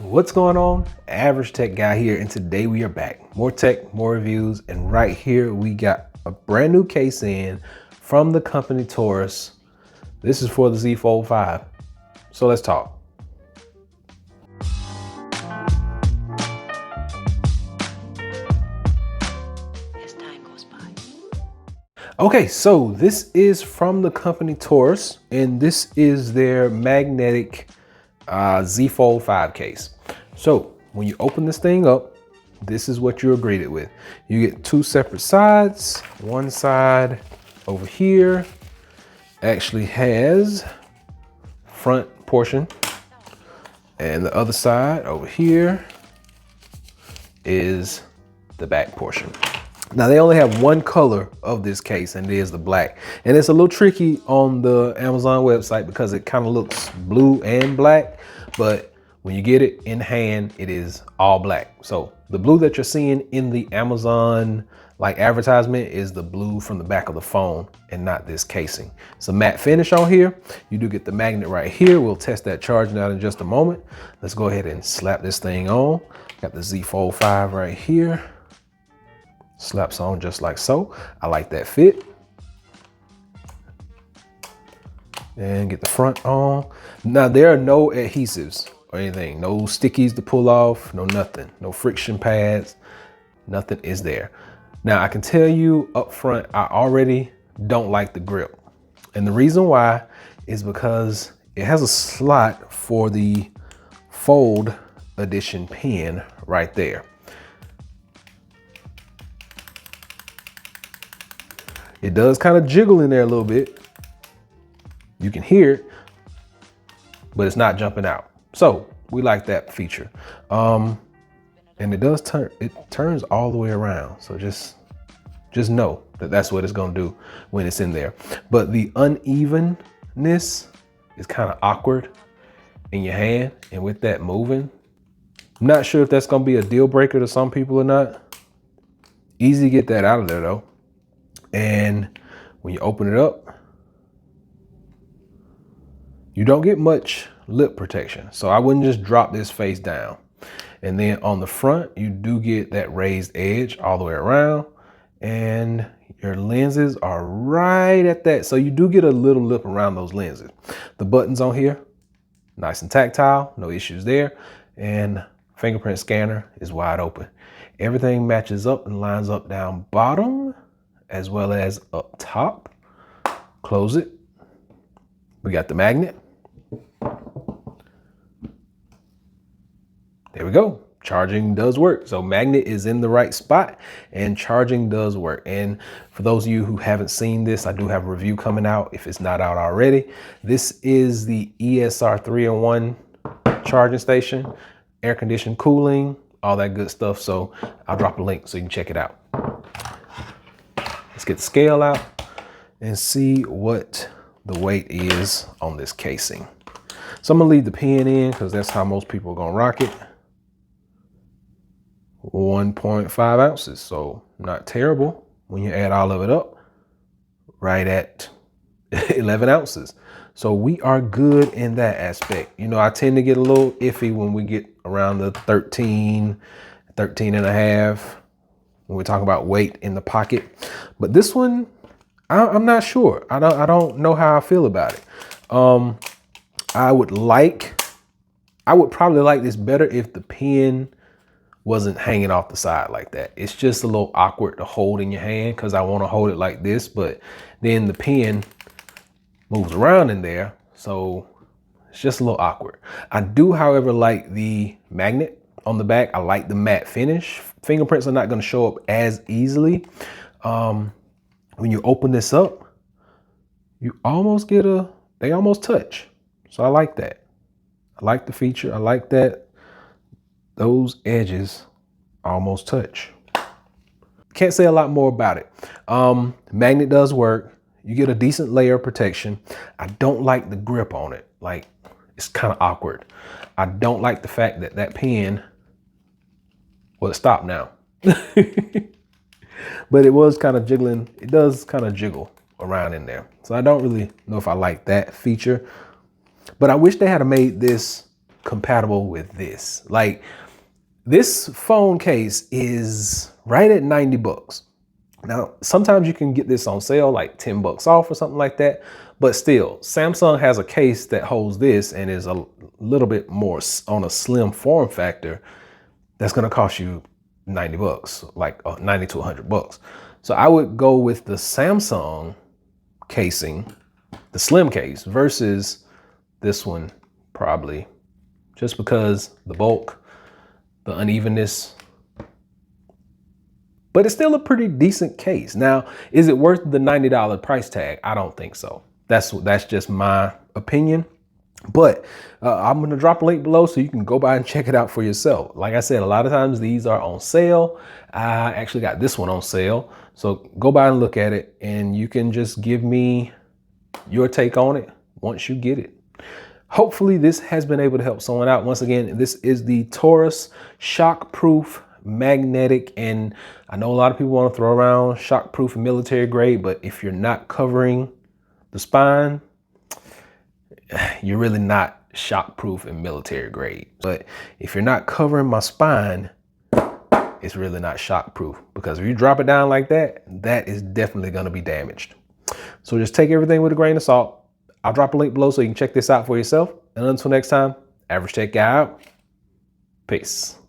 What's going on? Average Tech Guy here, and today we are back. More tech, more reviews, and right here we got a brand new case in from the company Torras. This is for the Z Fold 5. So let's talk. As time goes by. Okay, so this is from the company Torras, and this is their magnetic Z Fold 5 case. So when you open this thing up, this is what you're greeted with. You get two separate sides. One side over here actually has front portion, and the other side over here is the back portion. Now they only have one color of this case, and it is the black. And it's a little tricky on the Amazon website because it kind of looks blue and black, but when you get it in hand, it is all black. So the blue that you're seeing in the Amazon advertisement is the blue from the back of the phone and not this casing. It's a matte finish on here. You do get the magnet right here. We'll test that charging out in just a moment. Let's go ahead and slap this thing on. Got the Z Fold 5 right here. Slaps on just like so. I like that fit. And get the front on. Now there are no adhesives or anything. No stickies to pull off, no nothing. No friction pads, nothing is there. Now I can tell you up front, I already don't like the grip. And the reason why is because it has a slot for the Fold Edition pen right there. It does kind of jiggle in there a little bit. You can hear it, but it's not jumping out. So we like that feature. And it does turn, it turns all the way around. So just know that that's what it's gonna do when it's in there. But the unevenness is kind of awkward in your hand. And with that moving, I'm not sure if that's gonna be a deal breaker to some people or not. Easy to get that out of there though. And when you open it up, you don't get much lip protection. So I wouldn't just drop this face down. And then on the front, you do get that raised edge all the way around, and your lenses are right at that. So you do get a little lip around those lenses. The buttons on here, nice and tactile, no issues there. And fingerprint scanner is wide open. Everything matches up and lines up down bottom as well as up top. Close it. We got the magnet. There we go. Charging does work. So magnet is in the right spot and charging does work. And for those of you who haven't seen this, I do have a review coming out if it's not out already. This is the ESR 3-in-1 charging station, air conditioned cooling, all that good stuff. So I'll drop a link so you can check it out. Let's get the scale out and see what the weight is on this casing. So I'm gonna leave the pen in because that's how most people are gonna rock it. 1.5 ounces, so not terrible when you add all of it up, right at 11 ounces. So we are good in that aspect. You know, I tend to get a little iffy when we get around the 13 and a half, when we talk about weight in the pocket. But this one, I'm not sure. I don't know how I feel about it. I would probably like this better if the pen wasn't hanging off the side like that. It's just a little awkward to hold in your hand because I want to hold it like this, but then the pen moves around in there. So it's just a little awkward. I do, however, like the magnet on the back. I like the matte finish. Fingerprints are not going to show up as easily. When you open this up, you almost get they almost touch. So I like that. I like the feature. I like that those edges almost touch. Can't say a lot more about it. Magnet does work. You get a decent layer of protection. I don't like the grip on it. Like, it's kind of awkward. I don't like the fact that that pen, well, it stopped now. But it was kind of jiggling. It does kind of jiggle around in there. So I don't really know if I like that feature. But I wish they had made this compatible with this. Like, this phone case is right at 90 bucks. Now, sometimes you can get this on sale, like 10 bucks off or something like that. But still, Samsung has a case that holds this and is a little bit more on a slim form factor. That's going to cost you 90 bucks, like 90 to 100 bucks. So I would go with the Samsung casing, the slim case, versus this one, probably, just because the bulk, the unevenness. But it's still a pretty decent case. Now, is it worth the $90 price tag? I don't think so. That's just my opinion. But I'm going to drop a link below so you can go by and check it out for yourself. Like I said, a lot of times these are on sale. I actually got this one on sale. So go by and look at it, and you can just give me your take on it once you get it. Hopefully this has been able to help someone out. Once again, this is the Torras shockproof magnetic, and I know a lot of people want to throw around shockproof and military grade, but if you're not covering the spine, you're really not shockproof and military grade. But if you're not covering my spine, it's really not shockproof, because if you drop it down like that, that is definitely going to be damaged. So just take everything with a grain of salt. I'll drop a link below so you can check this out for yourself. And until next time, Average Tech Guy out. Peace.